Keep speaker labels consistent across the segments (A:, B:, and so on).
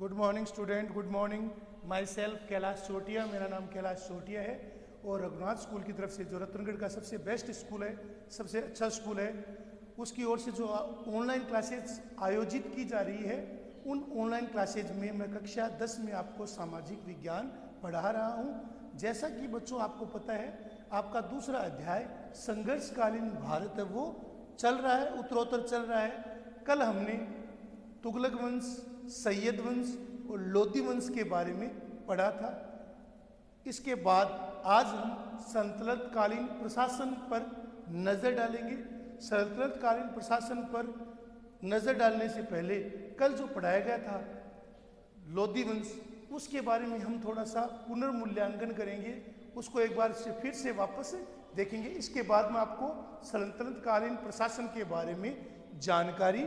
A: Good morning student, good morning. Myself Kailash Sotiya, मेरा नाम कैलाश सोटिया है और रघुनाथ स्कूल की तरफ से, जो रतनगढ़ का सबसे बेस्ट स्कूल है, सबसे अच्छा स्कूल है, उसकी ओर से जो ऑनलाइन क्लासेज आयोजित की जा रही है, उन ऑनलाइन क्लासेज में मैं कक्षा 10 में आपको सामाजिक विज्ञान पढ़ा रहा हूँ। जैसा कि बच्चों आपको पता है, आपका दूसरा अध्याय संघर्षकालीन भारत है, वो चल रहा है, उत्तरोत्तर चल रहा है। कल हमने तुगलक वंश, सैयद वंश और लोदी वंश के बारे में पढ़ा था। इसके बाद आज हम सल्तनतकालीन प्रशासन पर नज़र डालेंगे। सल्तनतकालीन प्रशासन पर नज़र डालने से पहले कल जो पढ़ाया गया था लोदी वंश, उसके बारे में हम थोड़ा सा पुनर्मूल्यांकन करेंगे, उसको एक बार से फिर से वापस देखेंगे। इसके बाद मैं आपको सल्तनतकालीन प्रशासन के बारे में जानकारी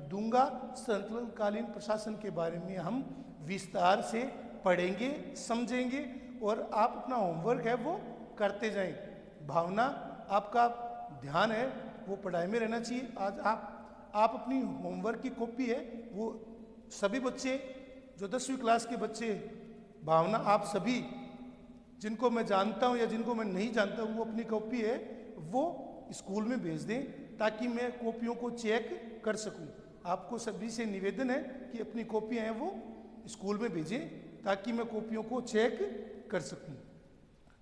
A: दूंगा। सल्तनतकालीन प्रशासन के बारे में हम विस्तार से पढ़ेंगे, समझेंगे और आप अपना होमवर्क है वो करते जाएं। भावना, आपका ध्यान है वो पढ़ाई में रहना चाहिए। आज आप अपनी होमवर्क की कॉपी है वो सभी बच्चे, जो 10वीं क्लास के बच्चे, भावना, आप सभी जिनको मैं जानता हूँ या जिनको मैं नहीं जानता हूँ, वो अपनी कॉपी है वो स्कूल में भेज दें ताकि मैं कॉपियों को चेक कर सकूँ। आपको सभी से निवेदन है कि अपनी कॉपियाँ हैं वो स्कूल में भेजें ताकि मैं कॉपियों को चेक कर सकूँ।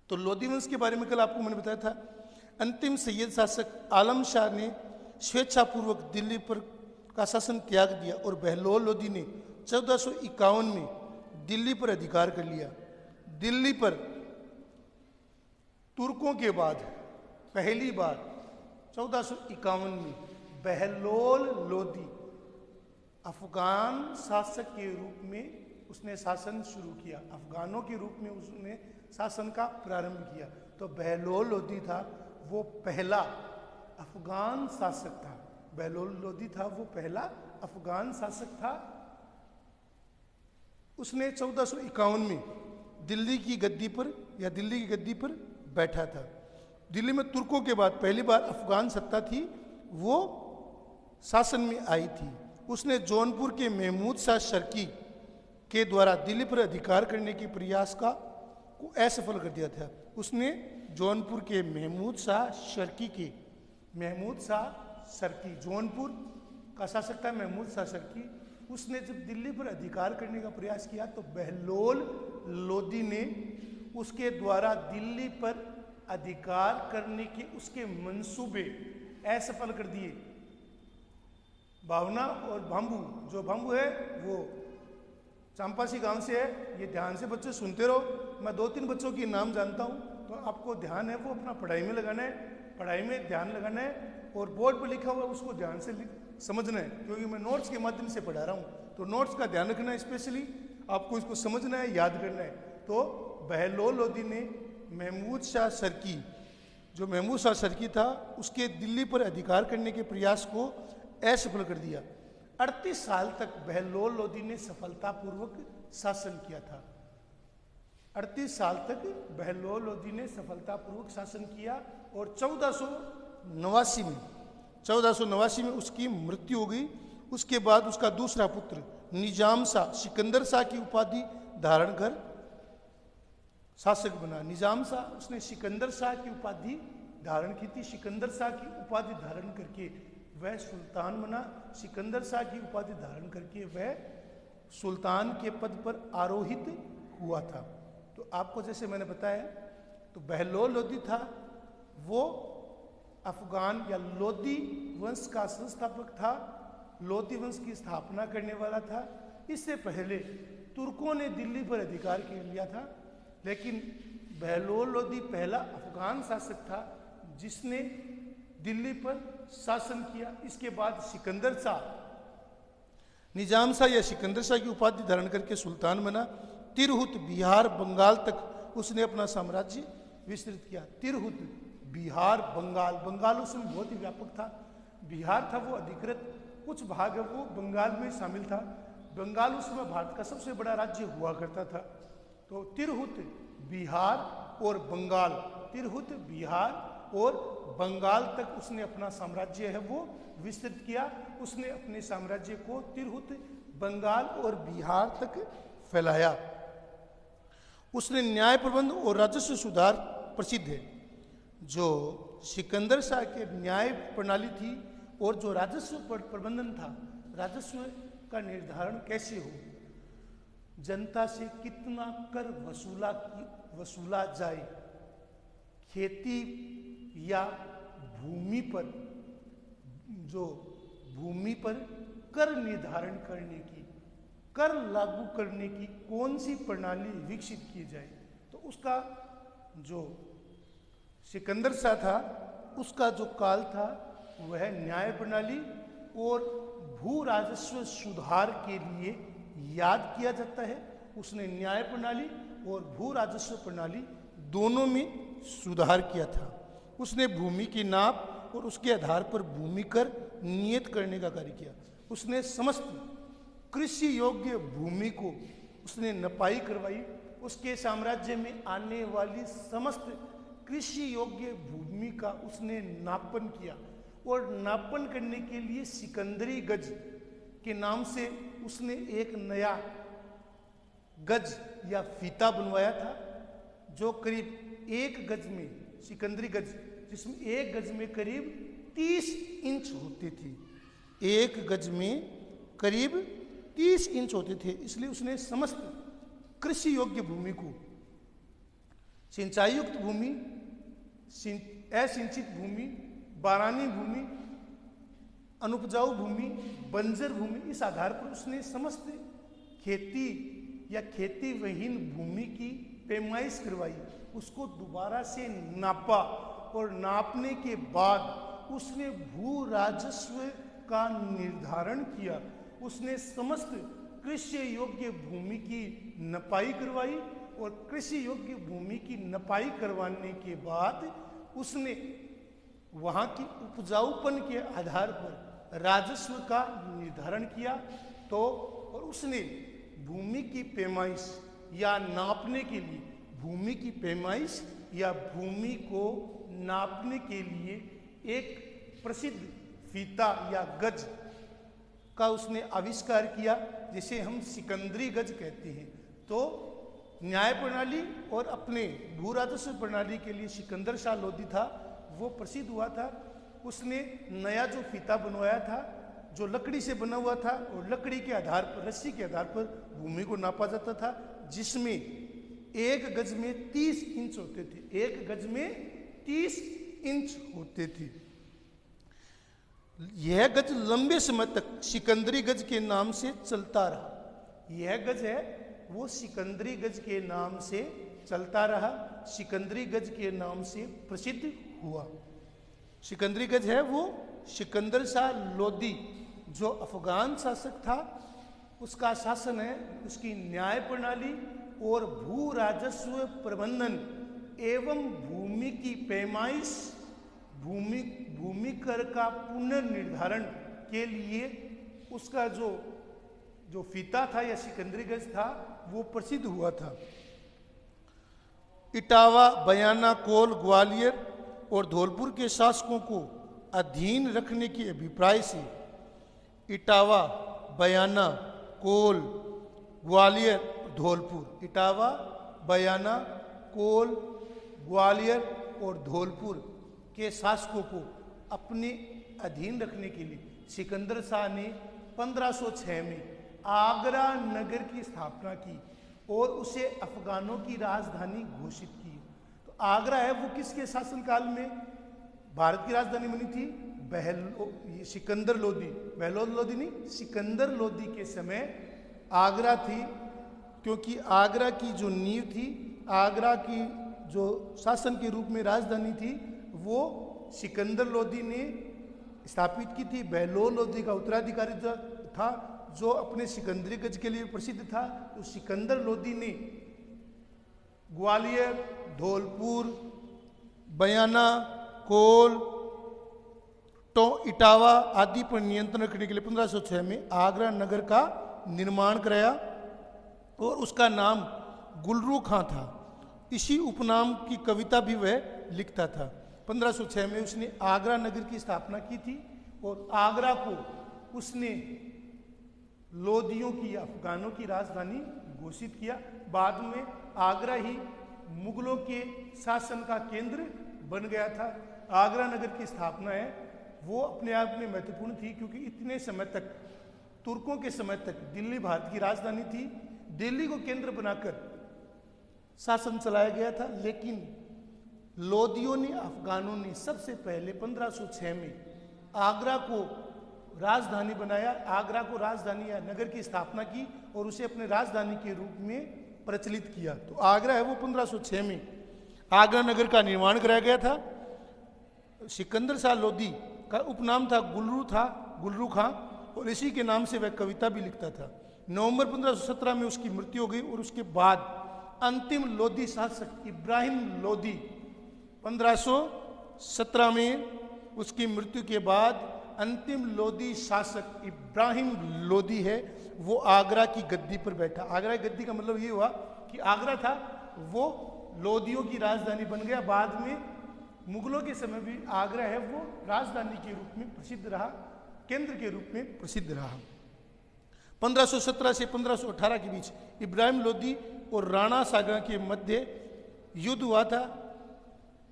A: तो लोदी वंश के बारे में कल आपको मैंने बताया था। अंतिम सैयद शासक आलम शाह ने स्वेच्छापूर्वक दिल्ली पर का शासन त्याग दिया और बहलोल लोदी ने 1451 में दिल्ली पर अधिकार कर लिया। दिल्ली पर तुर्कों के बाद पहली बार 1451 में बहलोल लोदी अफगान शासक के रूप में उसने शासन शुरू किया। अफगानों के रूप में उसने शासन का प्रारंभ किया। तो बहलोल लोदी था वो पहला अफगान शासक था। बहलोल लोदी था वो पहला अफगान शासक था। उसने 1451 में दिल्ली की गद्दी पर बैठा था। दिल्ली में तुर्कों के बाद पहली बार अफगान सत्ता थी वो शासन में आई थी। उसने जौनपुर के महमूद शाह शर्की के द्वारा दिल्ली पर अधिकार करने के प्रयास को असफल कर दिया था। उसने जौनपुर के महमूद शाह शर्की, जौनपुर का शासक था महमूद शाह शर्की। उसने जब दिल्ली पर अधिकार करने का प्रयास किया तो बहलोल लोदी ने उसके द्वारा दिल्ली पर अधिकार करने के उसके मंसूबे असफल कर दिए। भावना और भांबू, जो भांबू है वो चांपासी गांव से है। ये ध्यान से बच्चे सुनते रहो। मैं 2-3 बच्चों के नाम जानता हूँ, तो आपको ध्यान है वो अपना पढ़ाई में लगाना है, पढ़ाई में ध्यान लगाना है और बोर्ड पर लिखा हुआ उसको ध्यान से समझना है, क्योंकि मैं नोट्स के माध्यम से पढ़ा रहा हूँ। तो नोट्स का ध्यान रखना है, स्पेशली आपको इसको समझना है, याद करना है। तो बहलोल लोदी ने महमूद शाह शर्की, जो महमूद शाह शर्की था, उसके दिल्ली पर अधिकार करने के प्रयास को असफल कर दिया। 38 साल तक बहलोल लोदी ने सफलतापूर्वक शासन किया था। 38 साल तक बहलोल लोदी ने सफलतापूर्वक शासन किया और 1489 में उसकी मृत्यु हो गई। उसके बाद उसका दूसरा पुत्र निजाम शाह सिकंदर शाह की उपाधि धारण कर शासक बना। निजाम शाह, उसने सिकंदर शाह की उपाधि धारण की थी। सिकंदर शाह की उपाधि धारण करके वह सुल्तान बना। सिकंदर शाह की उपाधि धारण करके वह सुल्तान के पद पर आरोहित हुआ था। तो आपको जैसे मैंने बताया, तो बहलोल लोदी था वो अफगान या लोदी वंश का संस्थापक था, लोदी वंश की स्थापना करने वाला था। इससे पहले तुर्कों ने दिल्ली पर अधिकार कर लिया था, लेकिन बहलोल लोदी पहला अफगान शासक था जिसने दिल्ली पर शासन किया। इसके बाद सिकंदर शाह, निजाम शाह या सिकंदर शाह की उपाधि धारण करके सुल्तान बना। तिरहुत, बिहार, बंगाल तक उसने अपना साम्राज्य विस्तृत किया। तिरहुत, बिहार, बंगाल उस समय बहुत ही व्यापक था। बिहार था वो अधिकृत, कुछ भाग है वो बंगाल में शामिल था। बंगाल उस समय भारत का सबसे बड़ा राज्य हुआ करता था। तो तिरहुत, बिहार और बंगाल, तिरहुत, बिहार और बंगाल तक उसने अपना साम्राज्य है वो विस्तृत किया। उसने अपने साम्राज्य को तिरहुत, बंगाल और बिहार तक फैलाया। उसने न्याय प्रबंध और राजस्व सुधार प्रसिद्ध है। जो सिकंदर शाह के न्याय प्रणाली थी और जो राजस्व प्रबंधन था, राजस्व का निर्धारण कैसे हो, जनता से कितना कर वसूला जाए, खेती या भूमि पर कर निर्धारण करने की, कर लागू करने की कौन सी प्रणाली विकसित की जाए। तो उसका जो सिकंदर शाह था, उसका जो काल था वह न्याय प्रणाली और भू राजस्व सुधार के लिए याद किया जाता है। उसने न्याय प्रणाली और भू राजस्व प्रणाली दोनों में सुधार किया था। उसने भूमि की नाप और उसके आधार पर भूमि कर नियत करने का कार्य किया। उसने समस्त कृषि योग्य भूमि को उसने नपाई करवाई। उसके साम्राज्य में आने वाली समस्त कृषि योग्य भूमि का उसने नापन किया और नापन करने के लिए सिकंदरी गज के नाम से उसने एक नया गज या फीता बनवाया था, जो करीब एक गज में, सिकंदरी गज, जिसमें एक गज में करीब 30 इंच होते थे। एक गज में करीब 30 इंच होते थे। इसलिए उसने समस्त कृषि योग्य भूमि को, सिंचाई युक्त भूमि, असिंचित भूमि, बारानी भूमि, अनुपजाऊ भूमि, बंजर भूमि, इस आधार पर उसने समस्त खेती या खेती विहीन भूमि की पैमाइश करवाई, उसको दोबारा से नापा और नापने के बाद उसने भू राजस्व का निर्धारण किया। उसने समस्त कृषि योग्य भूमि की नपाई करवाई और कृषि योग्य भूमि की नपाई करवाने के बाद उसने वहाँ की उपजाऊपन के आधार पर राजस्व का निर्धारण किया। तो और उसने भूमि की पैमाइश या नापने के लिए, भूमि की पैमाइश या भूमि को नापने के लिए एक प्रसिद्ध फीता या गज का उसने आविष्कार किया, जिसे हम सिकंदरी गज कहते हैं। तो न्याय प्रणाली और अपने भू राजस्व प्रणाली के लिए सिकंदर शाह लोदी था, वो प्रसिद्ध हुआ था। उसने नया जो फीता बनवाया था, जो लकड़ी से बना हुआ था, और लकड़ी के आधार पर, रस्सी के आधार पर भूमि को नापा जाता था, जिसमें एक गज में 30 इंच होते थे। एक गज में 30 इंच होते थे। यह गज लंबे समय तक सिकंदरी गज के नाम से चलता रहा। यह गज है वो सिकंदरी गज के नाम से चलता रहा, सिकंदरी गज के नाम से प्रसिद्ध हुआ। सिकंदरी गज है वो सिकंदर शाह लोदी, जो अफगान शासक था, उसका शासन है। उसकी न्याय प्रणाली और भू राजस्व प्रबंधन एवं भूमि की पैमाइश, भूमि कर का पुनर्निर्धारण के लिए उसका जो फीता था या सिकंदरी गज था, वो प्रसिद्ध हुआ था। इटावा, बयाना, कोल, ग्वालियर और धौलपुर के शासकों को अधीन रखने के अभिप्राय से इटावा, बयाना, कोल, ग्वालियर, धौलपुर, इटावा, बयाना, कोल, ग्वालियर और धौलपुर के शासकों को अपने अधीन रखने के लिए सिकंदर शाह ने 1506 में आगरा नगर की स्थापना की और उसे अफगानों की राजधानी घोषित की। तो आगरा है वो किसके शासनकाल में भारत की राजधानी बनी थी? सिकंदर लोदी, बहलोद लोदी नहीं, सिकंदर लोदी के समय आगरा थी, क्योंकि आगरा की जो नींव थी, आगरा की जो शासन के रूप में राजधानी थी, वो सिकंदर लोदी ने स्थापित की थी। बहलोद लोदी का उत्तराधिकारी था, जो अपने सिकंदरी गज के लिए प्रसिद्ध था। तो सिकंदर लोदी ने ग्वालियर, धौलपुर, बयाना, कोल, इटावा आदि पर नियंत्रण करने के लिए 1506 में आगरा नगर का निर्माण कराया और उसका नाम गुलरू खां था। इसी उपनाम की कविता भी वह लिखता था। 1506 में उसने आगरा नगर की स्थापना की थी और आगरा को उसने लोदियों की, अफगानों की राजधानी घोषित किया। बाद में आगरा ही मुगलों के शासन का केंद्र बन गया था। आगरा नगर की स्थापना है वो अपने आप में महत्वपूर्ण थी, क्योंकि इतने समय तक, तुर्कों के समय तक दिल्ली भारत की राजधानी थी। दिल्ली को केंद्र बनाकर शासन चलाया गया था। लेकिन लोदियों ने, अफगानों ने सबसे पहले 1506 में आगरा को राजधानी बनाया, आगरा को राजधानी या नगर की स्थापना की और उसे अपने राजधानी के रूप में प्रचलित किया। तो आगरा है वो 1506 में आगरा नगर का निर्माण कराया गया था। सिकंदर शाह लोदी का उपनाम था गुलरू खां, और इसी के नाम से वह कविता भी लिखता था। नवंबर 1517 में उसकी मृत्यु हो गई और उसके बाद अंतिम लोदी शासक इब्राहिम लोदी 1517 में उसकी मृत्यु के बाद अंतिम लोदी शासक इब्राहिम लोदी है वो आगरा की गद्दी पर बैठा। आगरा की गद्दी का मतलब ये हुआ कि आगरा था वो लोदियों की राजधानी बन गया। बाद में मुगलों के समय भी आगरा है वो राजधानी के रूप में प्रसिद्ध रहा, केंद्र के रूप में प्रसिद्ध रहा। 1517 से 1518 के बीच इब्राहिम लोदी और राणा सांगा के मध्य युद्ध हुआ था।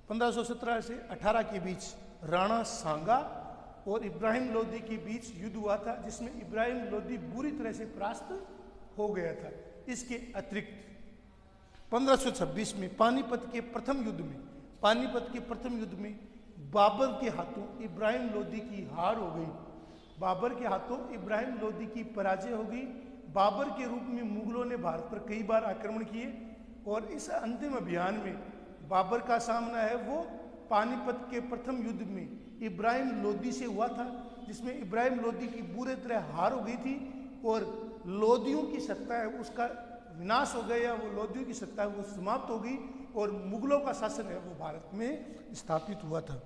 A: 1517 से 18 के बीच राणा सांगा और इब्राहिम लोदी के बीच युद्ध हुआ था, जिसमें इब्राहिम लोदी बुरी तरह से परास्त हो गया था। इसके अतिरिक्त 1526 में पानीपत के प्रथम युद्ध में बाबर के हाथों इब्राहिम लोदी की हार हो गई। बाबर के हाथों इब्राहिम लोदी की पराजय हो गई। बाबर के रूप में मुगलों ने भारत पर कई बार आक्रमण किए और इस अंतिम अभियान में बाबर का सामना है वो पानीपत के प्रथम युद्ध में इब्राहिम लोदी से हुआ था, जिसमें इब्राहिम लोदी की बुरी तरह हार हो गई थी और लोदियों की सत्ता है उसका विनाश हो गया, वो लोदियों की सत्ता है वो समाप्त हो गई और मुगलों का शासन है वो भारत में स्थापित हुआ था।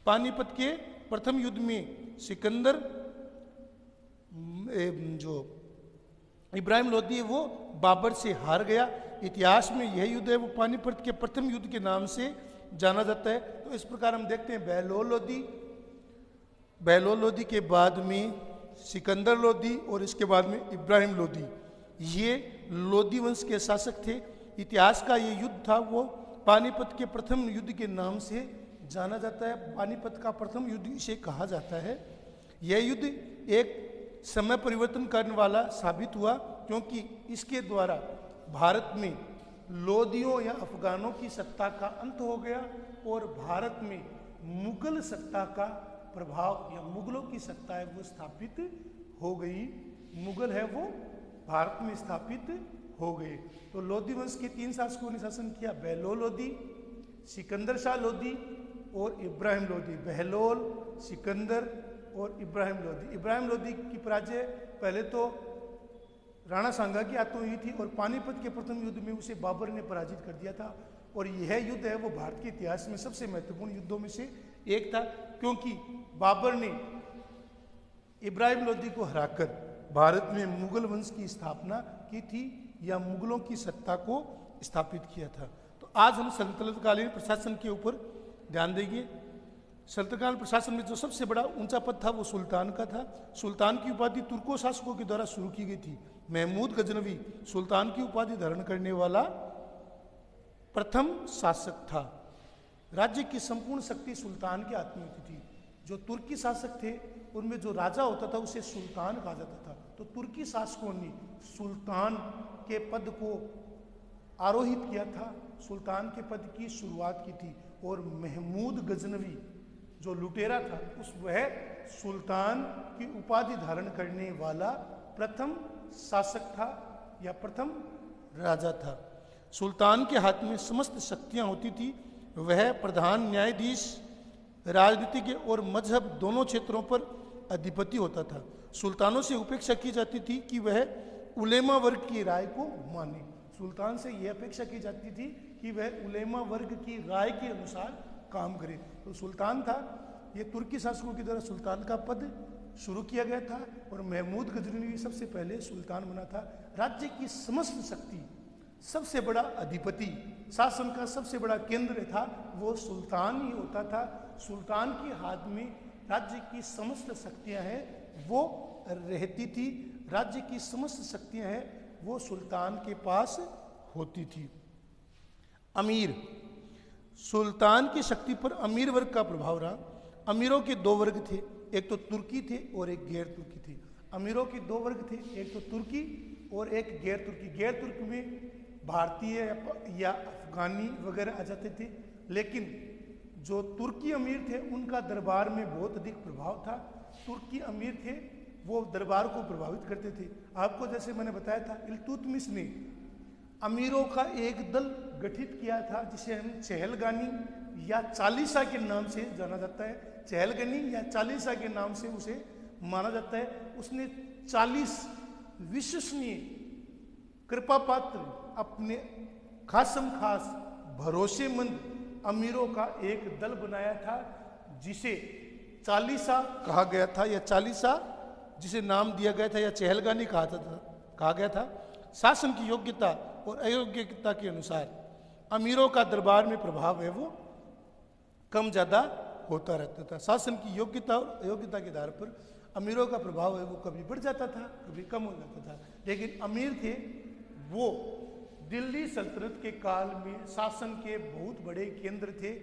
A: पानीपत के प्रथम युद्ध में सिकंदर जो इब्राहिम लोदी है वो बाबर से हार गया। इतिहास में यह युद्ध है वो पानीपत के प्रथम युद्ध के नाम से जाना जाता है। तो इस प्रकार हम देखते हैं बहलोल लोदी के बाद में सिकंदर लोदी और इसके बाद में इब्राहिम लोदी, ये लोदी वंश के शासक थे। इतिहास का ये युद्ध था वो पानीपत के प्रथम युद्ध के नाम से जाना जाता है। पानीपत का प्रथम युद्ध इसे कहा जाता है। यह युद्ध एक समय परिवर्तन करने वाला साबित हुआ, क्योंकि इसके द्वारा भारत में लोदियों या अफगानों की सत्ता का अंत हो गया और भारत में मुगल सत्ता का प्रभाव या मुगलों की सत्ता है वो स्थापित हो गई। मुगल है वो भारत में स्थापित हो गए। तो लोदी वंश के 3 शासकों ने शासन किया, बहलोल लोदी, सिकंदर शाह लोदी और इब्राहिम लोदी। बहलोल, सिकंदर और इब्राहिम लोदी। इब्राहिम लोदी की पराजय पहले तो राणा सांगा की हाथों हुई थी और पानीपत के प्रथम युद्ध में उसे बाबर ने पराजित कर दिया था। और यह युद्ध है वो भारत के इतिहास में सबसे महत्वपूर्ण युद्धों में से एक था, क्योंकि बाबर ने इब्राहिम लोदी को हराकर भारत में मुगल वंश की स्थापना की थी या मुगलों की सत्ता को स्थापित किया था। तो आज हम सल्तनतकालीन प्रशासन के ऊपर ध्यान देंगे। सल्तनतकालीन प्रशासन में जो सबसे बड़ा ऊंचा पद था वो सुल्तान का था। सुल्तान की उपाधि तुर्को शासकों के द्वारा शुरू की गई थी। महमूद गजनवी सुल्तान की उपाधि धारण करने वाला प्रथम शासक था। राज्य की संपूर्ण शक्ति सुल्तान के हाथ में होती थी। जो तुर्की शासक थे उनमें जो राजा होता था उसे सुल्तान कहा जाता था। तो तुर्की शासकों ने सुल्तान के पद को आरोहित किया था, सुल्तान के पद की शुरुआत की थी। और महमूद गजनवी जो लुटेरा था वह सुल्तान की उपाधि धारण करने वाला प्रथम शासक था या प्रथम राजा था। सुल्तान के हाथ में समस्त शक्तियां होती थी। वह प्रधान न्यायाधीश, राजनीतिज्ञ और मजहब दोनों क्षेत्रों पर अधिपति होता था। सुल्तानों से उपेक्षा की जाती थी कि वह उलेमा वर्ग की राय को माने। सुल्तान से यह अपेक्षा की जाती थी कि वह उलेमा वर्ग की राय के अनुसार काम करे। तो सुल्तान था, ये तुर्की शासकों के द्वारा सुल्तान का पद शुरू किया गया था और महमूद गजनवी सबसे पहले सुल्तान बना था। राज्य की समस्त शक्ति, सबसे बड़ा अधिपति, शासन का सबसे बड़ा केंद्र था वो सुल्तान ही होता था। सुल्तान के हाथ में राज्य की समस्त शक्तियां हैं वो रहती थी। राज्य की समस्त शक्तियां हैं वो सुल्तान के पास होती थी। अमीर, सुल्तान की शक्ति पर अमीर वर्ग का प्रभाव रहा। अमीरों के दो वर्ग थे, एक तो तुर्की थे और एक गैर तुर्की थे। अमीरों के दो वर्ग थे, एक तो तुर्की और एक गैर तुर्की। गैर तुर्की में भारतीय या अफगानी वगैरह आ जाते थे, लेकिन जो तुर्की अमीर थे उनका दरबार में बहुत अधिक प्रभाव था। तुर्की अमीर थे वो दरबार को प्रभावित करते थे। आपको जैसे मैंने बताया था, इल्तुतमिश ने अमीरों का एक दल गठित किया था जिसे हम चहलगानी या चालीसा के नाम से जाना जाता है। चहलगानी या चालीसा के नाम से उसे माना जाता है। उसने 40 विश्वसनीय कृपा पात्र, अपने खासम खास भरोसेमंद अमीरों का एक दल बनाया था जिसे चालीसा कहा गया था, या चालीसा जिसे नाम दिया गया था, या चहलगानी कहा गया था। शासन की योग्यता और अयोग्यता के अनुसार अमीरों का दरबार में प्रभाव है वो कम ज़्यादा होता रहता था। शासन की योग्यता और अयोग्यता के आधार पर अमीरों का प्रभाव है वो कभी बढ़ जाता था, कभी कम हो जाता था। लेकिन अमीर थे वो दिल्ली सल्तनत के काल में शासन के बहुत बड़े केंद्र थे।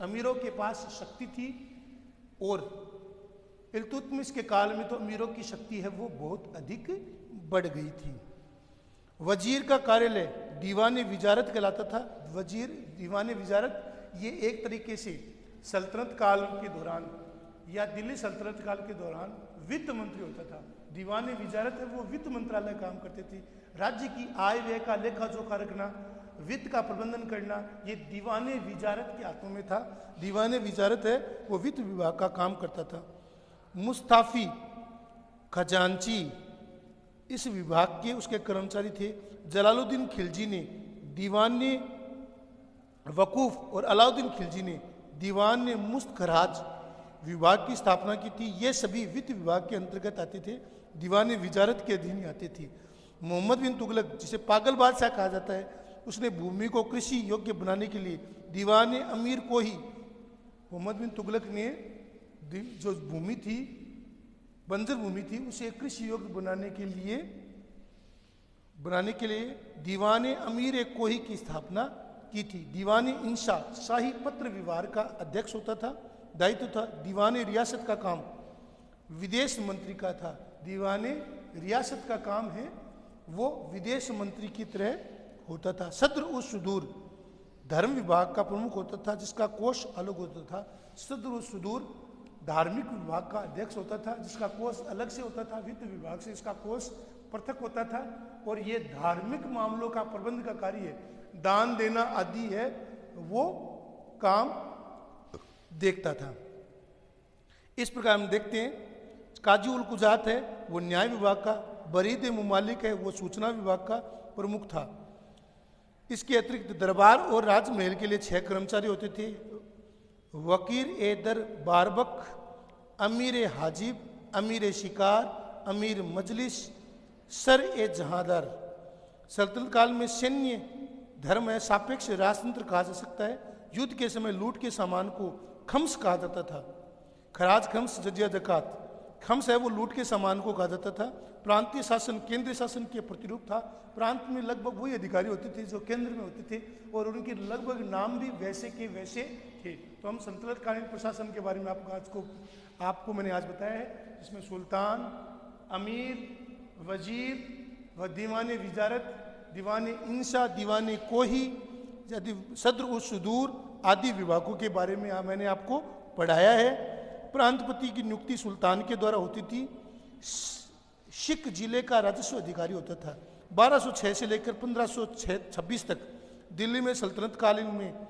A: अमीरों के पास शक्ति थी, और इल्तुतमिश के काल में तो अमीरों की शक्ति है वो बहुत अधिक बढ़ गई थी। वजीर का कार्यालय दीवान विजारत कहलाता था। वजीर, दीवान विजारत, ये एक तरीके से सल्तनत काल के दौरान या दिल्ली सल्तनत काल के दौरान वित्त मंत्री होता था। दीवान विजारत है वो वित्त मंत्रालय काम करते थे। राज्य की आय व्यय का लेखा जोखा रखना, वित्त का प्रबंधन करना, ये दीवान विजारत के हाथों में था। दीवान विजारत है वो वित्त विभाग का काम करता था। मुस्ताफी, खजांची, इस विभाग के उसके कर्मचारी थे। जलालुद्दीन खिलजी ने दीवान वकूफ और अलाउद्दीन खिलजी ने दीवान मुस्तखराज विभाग की स्थापना की थी। ये सभी वित्त विभाग के अंतर्गत आते थे, दीवान विजारत के अधीन आते थे। मोहम्मद बिन तुगलक, जिसे पागल बादशाह कहा जाता है, उसने भूमि को कृषि योग्य बनाने के लिए दीवान अमीर को ही, मोहम्मद बिन तुगलक ने जो भूमि थी, बंजर भूमि थी, उसे कृषि योग्य बनाने के लिए दीवान अमीर कोही की स्थापना की थी। दीवान इंशा शाही पत्र व्यवहार का अध्यक्ष होता था, दायित्व था। दीवान रियासत का काम विदेश मंत्री का था। दीवान रियासत का काम है वो विदेश मंत्री की तरह होता था। सद्र उस सुदूर धर्म विभाग का प्रमुख होता था, जिसका कोष अलग होता था। सद्र उस सुदूर धार्मिक विभाग का अध्यक्ष होता था, जिसका कोष अलग से होता था। वित्त विभाग से इसका कोष पृथक होता था। और ये धार्मिक मामलों का प्रबंध का कार्य है, दान देना आदि है वो काम देखता था। इस प्रकार हम देखते हैं काजी उल कुजात है वो न्याय विभाग का, बरीद मुमालिक है वो सूचना विभाग का प्रमुख था। इसके अतिरिक्त दरबार और राजमहल के लिए 6 कर्मचारी होते थे। वकीर ए दर बारबक, अमीर ए हाजिब, अमीर ए शिकार, अमीर मजलिस, सर ए जहांदार। सल्तनत काल में सैन्य धर्म है सापेक्ष राजतंत्र कहा जा सकता है। युद्ध के समय लूट के सामान को खम्स कहा जाता था। खराज, खम्स, जजिया, जकात। खम्स है वो लूट के सामान को कहा जाता था। प्रांतीय शासन केंद्रीय शासन के प्रतिरूप था। प्रांत में लगभग वही अधिकारी होते थे जो केंद्र में होते थे, और उनके लगभग नाम भी वैसे के वैसे थे। तो हम सल्तनत कालीन प्रशासन के बारे में आपको मैंने आज बताया है, जिसमें सुल्तान, अमीर, वजीर व दीवान विजारत, दीवान इंशा, दीवान कोही, सद्र उस सुदूर आदि विभागों के बारे में मैंने आपको पढ़ाया है। प्रांतपति की नियुक्ति सुल्तान के द्वारा होती थी। शिक जिले का राजस्व अधिकारी होता था। 1206 से लेकर 1526 तक दिल्ली में सल्तनत कालीन में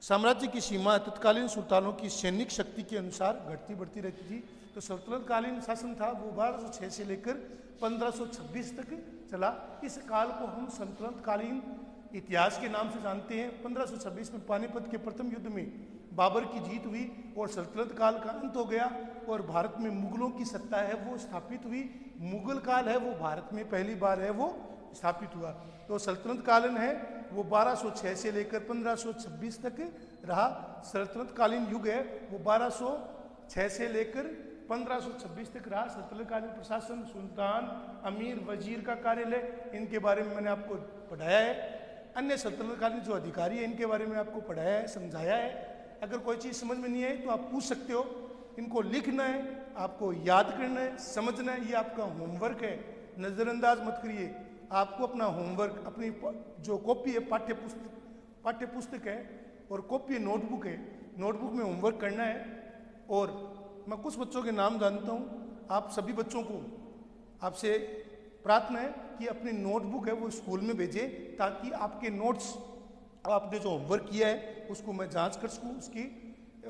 A: साम्राज्य की सीमा तत्कालीन सुल्तानों की सैनिक शक्ति के अनुसार घटती बढ़ती रहती थी। तो सल्तनत कालीन शासन था वो 1206 से लेकर 1526 तक चला। इस काल को हम सल्तनत कालीन इतिहास के नाम से जानते हैं। 1526 में पानीपत के प्रथम युद्ध में बाबर की जीत हुई और सल्तनत काल का अंत हो गया, और भारत में मुगलों की सत्ता है वो स्थापित हुई। मुगल काल है वो भारत में पहली बार है वो स्थापित हुआ। तो सल्तनत कालीन है वो 1206 से लेकर 1526 तक रहा। सल्तनत कालीन युग है वो 1206 से लेकर 1526 तक रहा सल्तनतकालीन प्रशासन, सुल्तान, अमीर, वजीर का कार्यालय, इनके बारे में मैंने आपको पढ़ाया है। अन्य सल्तनतकालीन जो अधिकारी है इनके बारे में आपको पढ़ाया है, समझाया है। अगर कोई चीज़ समझ में नहीं आई तो आप पूछ सकते हो। इनको लिखना है, आपको याद करना है, समझना है, ये आपका होमवर्क है, नज़रअंदाज मत करिए। आपको अपना होमवर्क, अपनी जो कॉपी है, पाठ्य पुस्तक है और कॉपी नोटबुक है, नोटबुक में होमवर्क करना है। और मैं कुछ बच्चों के नाम जानता हूँ, आप सभी बच्चों को आपसे प्रार्थना है कि अपनी नोटबुक है वो स्कूल में भेजें, ताकि आपके नोट्स, आपने जो होमवर्क किया है उसको मैं जांच कर सकूँ,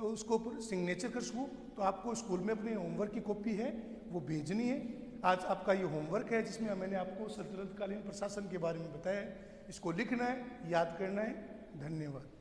A: उसको सिग्नेचर कर सकूँ। तो आपको स्कूल में अपनी होमवर्क की कॉपी है वो भेजनी है। आज आपका ये होमवर्क है जिसमें मैंने आपको सल्तनतकालीन प्रशासन के बारे में बताया है। इसको लिखना है, याद करना है। धन्यवाद।